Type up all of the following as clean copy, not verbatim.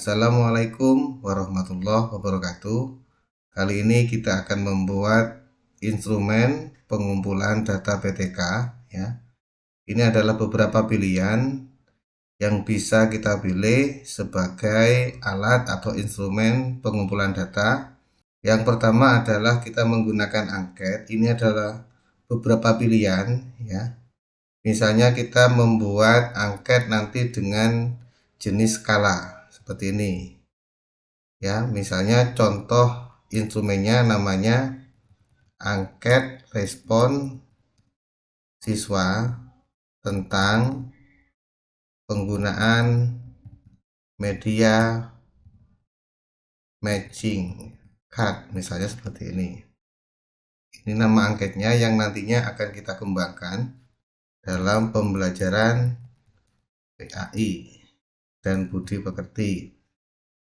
Assalamualaikum warahmatullahi wabarakatuh. Kali ini kita akan membuat instrumen pengumpulan data PTK ya. Ini adalah beberapa pilihan yang bisa kita pilih sebagai alat atau instrumen pengumpulan data. Yang pertama adalah kita menggunakan angket. Ini adalah beberapa pilihan ya. Misalnya kita membuat angket nanti dengan jenis skala seperti ini ya. Misalnya contoh instrumennya namanya angket respon siswa tentang penggunaan media matching card, misalnya seperti ini. Ini nama angketnya yang nantinya akan kita kembangkan dalam pembelajaran PAI dan budi pekerti.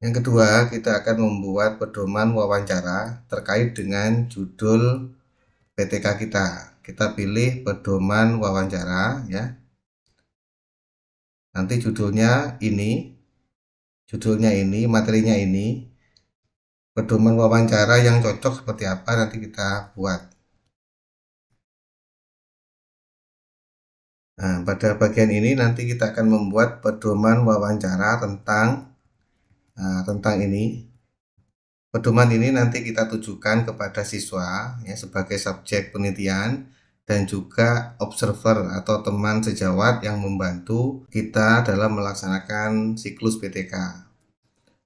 Yang kedua, kita akan membuat pedoman wawancara terkait dengan judul PTK kita. Kita pilih pedoman wawancara ya. Nanti judulnya ini, materinya ini. Pedoman wawancara yang cocok seperti apa nanti kita buat. Nah, pada bagian ini nanti kita akan membuat pedoman wawancara tentang ini. Pedoman ini nanti kita tujukan kepada siswa ya, sebagai subjek penelitian dan juga observer atau teman sejawat yang membantu kita dalam melaksanakan siklus PTK.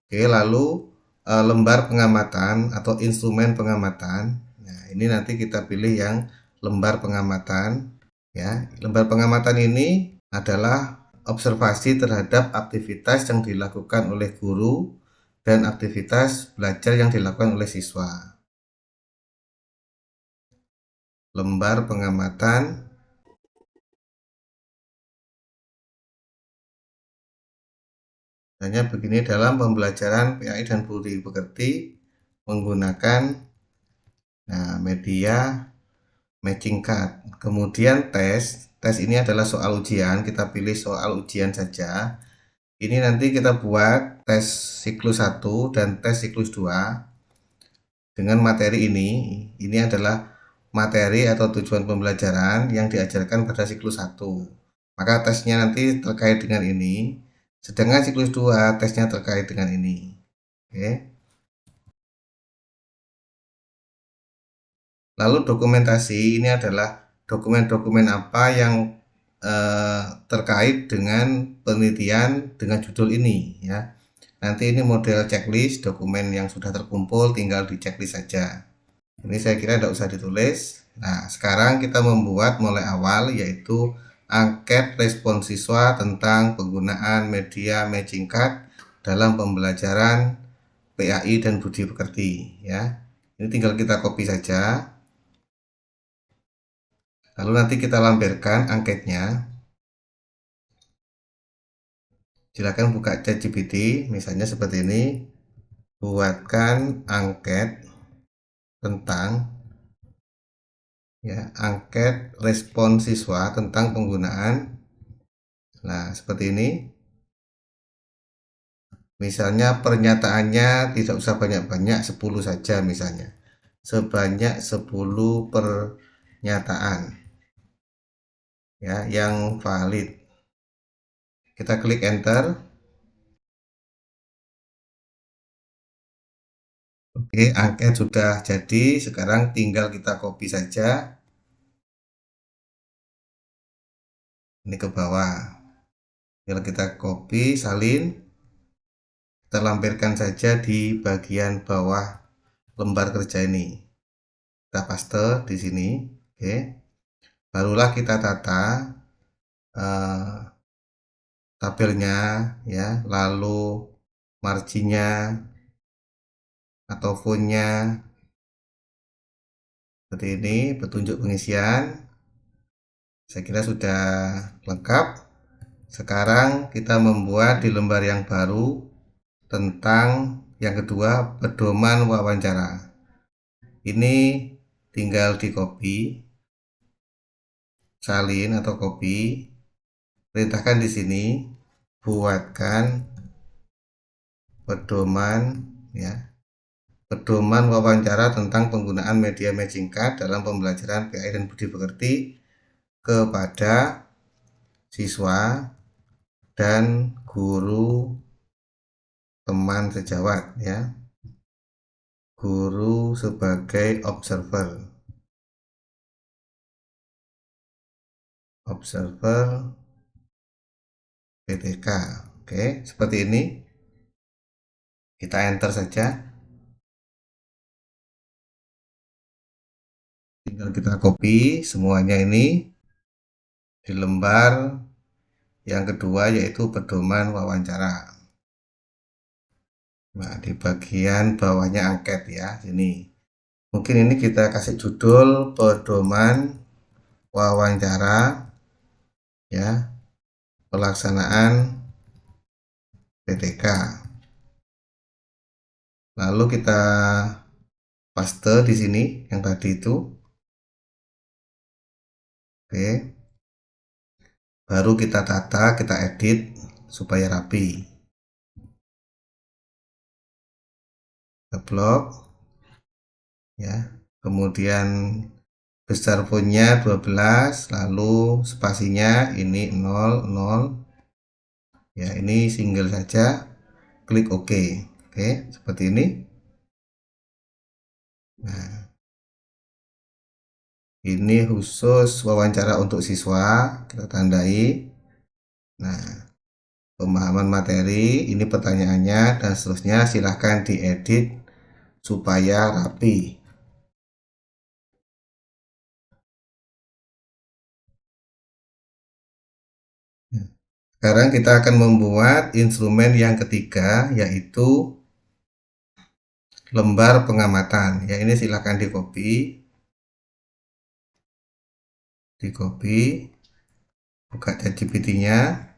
Oke, lalu lembar pengamatan atau instrumen pengamatan. Nah, ini nanti kita pilih yang lembar pengamatan ya. Lembar pengamatan ini adalah observasi terhadap aktivitas yang dilakukan oleh guru dan aktivitas belajar yang dilakukan oleh siswa. Lembar pengamatan hanya begini dalam pembelajaran PAI dan budi pekerti menggunakan media matching card. Kemudian tes ini adalah soal ujian, kita pilih soal ujian saja. Ini nanti kita buat tes siklus 1 dan tes siklus 2 dengan materi ini. Ini adalah materi atau tujuan pembelajaran yang diajarkan pada siklus 1. Maka tesnya nanti terkait dengan ini. Sedangkan siklus 2 tesnya terkait dengan ini. Oke. Lalu dokumentasi ini adalah dokumen-dokumen apa yang terkait dengan penelitian dengan judul ini ya. Nanti ini model checklist, dokumen yang sudah terkumpul tinggal di checklist saja. Ini saya kira tidak usah ditulis. Nah, sekarang kita membuat mulai awal, yaitu angket respon siswa tentang penggunaan media matching card dalam pembelajaran PAI dan budi pekerti ya. Ini tinggal kita copy saja. Lalu nanti kita lampirkan angketnya. Silakan buka ChatGPT, misalnya seperti ini. Buatkan angket tentang angket respon siswa tentang penggunaan. Nah, seperti ini. Misalnya pernyataannya tidak usah banyak-banyak, 10 saja misalnya. Sebanyak 10 pernyataan ya yang valid. Kita klik enter. Oke, angket sudah jadi. Sekarang tinggal kita copy saja. Ini ke bawah. Tinggal kita copy, salin. Kita lampirkan saja di bagian bawah lembar kerja ini. Kita paste di sini. Oke. Barulah kita tata tabelnya ya, lalu marginnya atau fontnya seperti ini, petunjuk pengisian. Saya kira sudah lengkap. Sekarang kita membuat di lembar yang baru tentang yang kedua, pedoman wawancara. Ini tinggal di copy, salin atau copy. Perintahkan di sini buatkan pedoman ya. Pedoman wawancara tentang penggunaan media matching card dalam pembelajaran PAI dan Budi Pekerti kepada siswa dan guru teman sejawat ya. Guru sebagai observer. PTK. Oke, seperti ini. Kita enter saja. Tinggal kita copy semuanya ini di lembar yang kedua, yaitu pedoman wawancara. Nah, di bagian bawahnya angket ya, sini. Mungkin ini kita kasih judul pedoman wawancara ya, pelaksanaan PTK. Lalu kita paste di sini yang tadi itu. Oke. Baru kita tata, kita edit supaya rapi. Ngeblok ya. Kemudian besar fontnya 12, lalu spasinya ini 00. Ya, ini single saja. Klik OK. Oke, seperti ini. Nah, ini khusus wawancara untuk siswa, kita tandai. Nah, pemahaman materi, ini pertanyaannya dan seterusnya, silahkan diedit supaya rapi. Sekarang kita akan membuat instrumen yang ketiga, yaitu lembar pengamatan. Ya, ini silahkan di copy, buka ChatGPT-nya,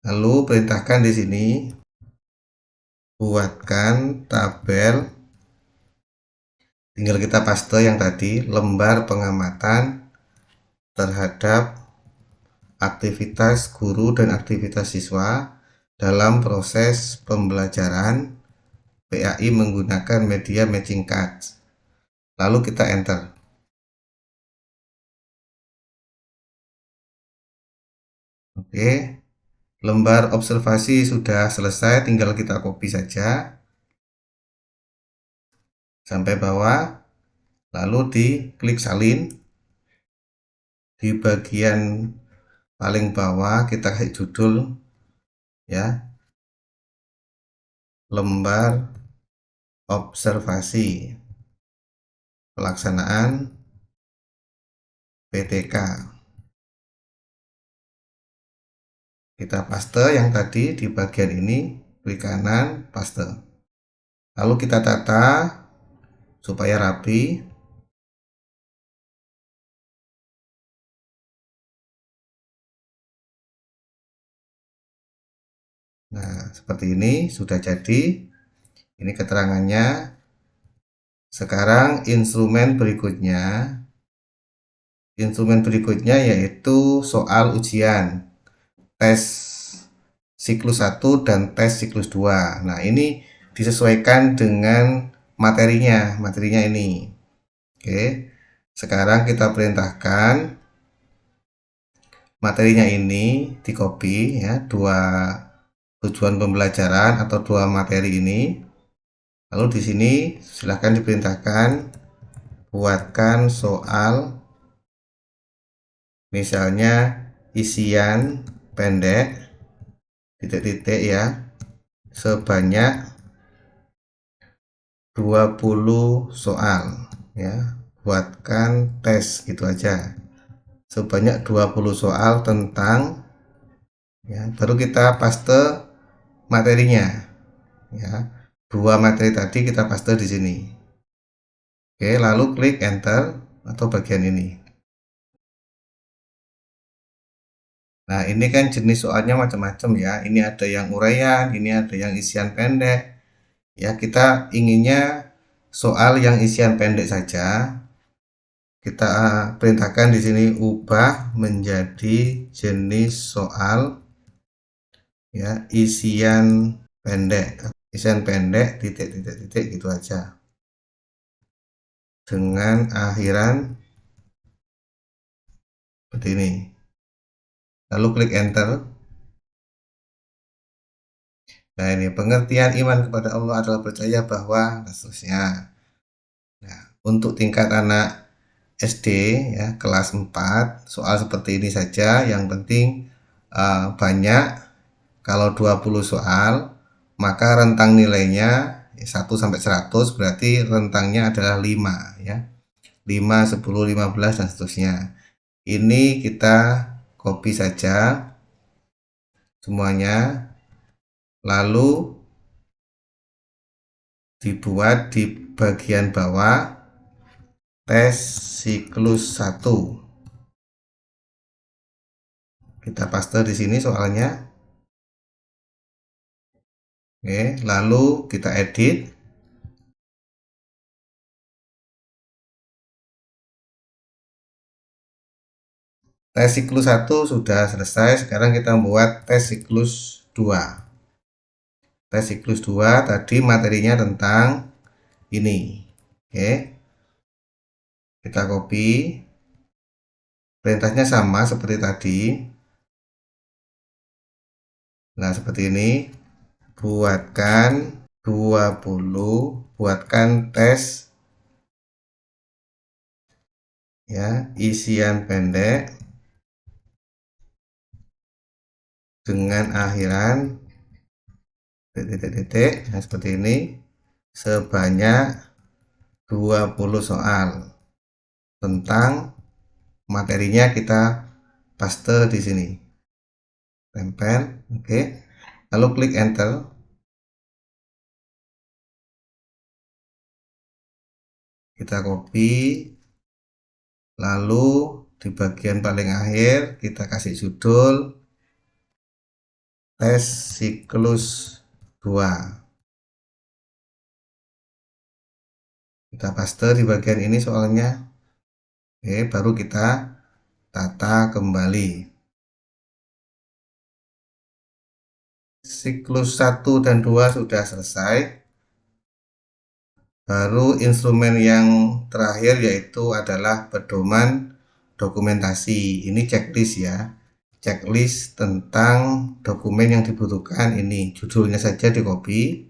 lalu perintahkan di sini buatkan tabel. Tinggal kita paste yang tadi, lembar pengamatan terhadap aktivitas guru dan aktivitas siswa dalam proses pembelajaran PAI menggunakan media matching cards. Lalu kita enter. Oke, lembar observasi sudah selesai, tinggal kita copy saja sampai bawah, lalu diklik salin. Di bagian paling bawah kita kasih judul ya, lembar observasi pelaksanaan PTK. Kita paste yang tadi di bagian ini, klik kanan, paste. Lalu kita tata supaya rapi. Nah, seperti ini sudah jadi. Ini keterangannya. Sekarang instrumen berikutnya yaitu soal ujian tes siklus 1 dan tes siklus 2. Nah, ini disesuaikan dengan materinya ini. Oke. Sekarang kita perintahkan materinya ini di copy ya, dua tujuan pembelajaran atau dua materi ini. Lalu di sini silahkan diperintahkan buatkan soal, misalnya isian pendek titik-titik ya, sebanyak 20 soal ya. Buatkan tes gitu aja, sebanyak 20 soal tentang ya, baru kita paste materinya ya. Dua materi tadi kita paste di sini. Oke, lalu klik enter atau bagian ini. Nah, ini kan jenis soalnya macam-macam ya. Ini ada yang uraian, ini ada yang isian pendek. Ya, kita inginnya soal yang isian pendek saja. Kita perintahkan di sini ubah menjadi jenis soal ya, isian pendek. desain pendek titik gitu aja dengan akhiran seperti ini, lalu klik enter. Nah, ini pengertian iman kepada Allah adalah percaya bahwa dan seterusnya. Nah, untuk tingkat anak SD ya kelas 4 soal seperti ini saja, yang penting banyak. Kalau 20 soal maka rentang nilainya 1 sampai 100, berarti rentangnya adalah 5 ya. 5, 10, 15 dan seterusnya. Ini kita copy saja semuanya, lalu dibuat di bagian bawah tes siklus 1. Kita paste di sini soalnya. Oke, lalu kita edit. Tes siklus 1 sudah selesai, sekarang kita membuat tes siklus 2. Tes siklus 2 tadi materinya tentang ini. Oke. Kita copy. Perintahnya sama seperti tadi. Nah, seperti ini. Buatkan 20, buatkan tes ya, isian pendek dengan akhiran titik-titik. Nah, seperti ini sebanyak 20 soal. Tentang materinya kita paste di sini. Tempel, oke. Lalu klik enter. Kita copy. Lalu di bagian paling akhir kita kasih judul tes siklus 2. Kita paste di bagian ini soalnya. Oke, baru kita tata kembali. Siklus 1 dan 2 sudah selesai. Baru instrumen yang terakhir yaitu adalah pedoman dokumentasi. Ini checklist ya. Checklist tentang dokumen yang dibutuhkan ini. Judulnya saja di copy.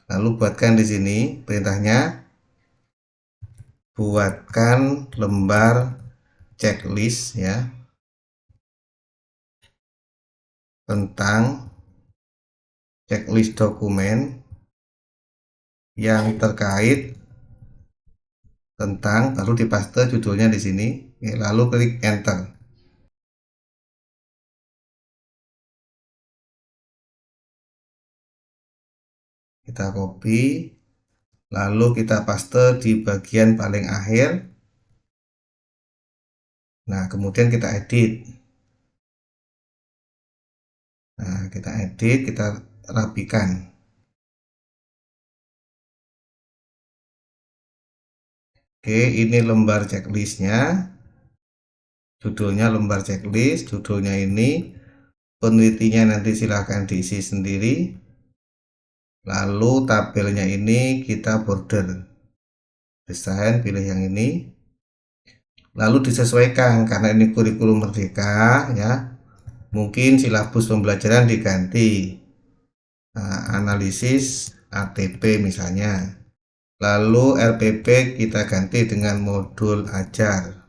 Lalu buatkan di sini perintahnya. Buatkan lembar checklist ya. Tentang checklist dokumen yang terkait tentang, lalu dipaste judulnya di sini, lalu klik enter. Kita copy, lalu kita paste di bagian paling akhir. Nah, kemudian kita edit. Nah, kita edit, kita rapikan. Oke, ini lembar checklistnya. Judulnya lembar checklist, judulnya ini. Penelitinya nanti silahkan diisi sendiri. Lalu tabelnya ini kita border. Desain, pilih yang ini. Lalu disesuaikan karena ini kurikulum merdeka ya. Mungkin silabus pembelajaran diganti. Nah, analisis ATP misalnya. Lalu RPP kita ganti dengan modul ajar.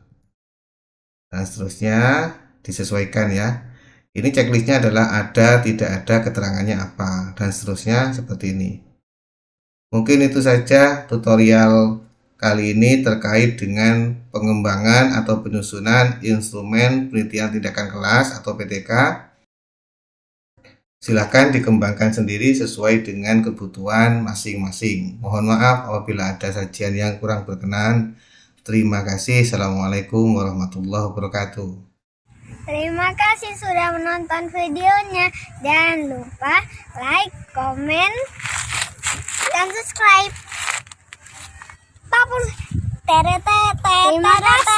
Nah, seterusnya disesuaikan ya. Ini checklistnya adalah ada, tidak ada, keterangannya apa, dan seterusnya seperti ini. Mungkin itu saja tutorial kali ini terkait dengan pengembangan atau penyusunan instrumen penelitian tindakan kelas atau PTK. Silahkan dikembangkan sendiri sesuai dengan kebutuhan masing-masing. Mohon maaf apabila ada sajian yang kurang berkenan. Terima kasih. Assalamualaikum warahmatullahi wabarakatuh. Terima kasih sudah menonton videonya. Jangan lupa like, komen, dan subscribe. Terima kasih.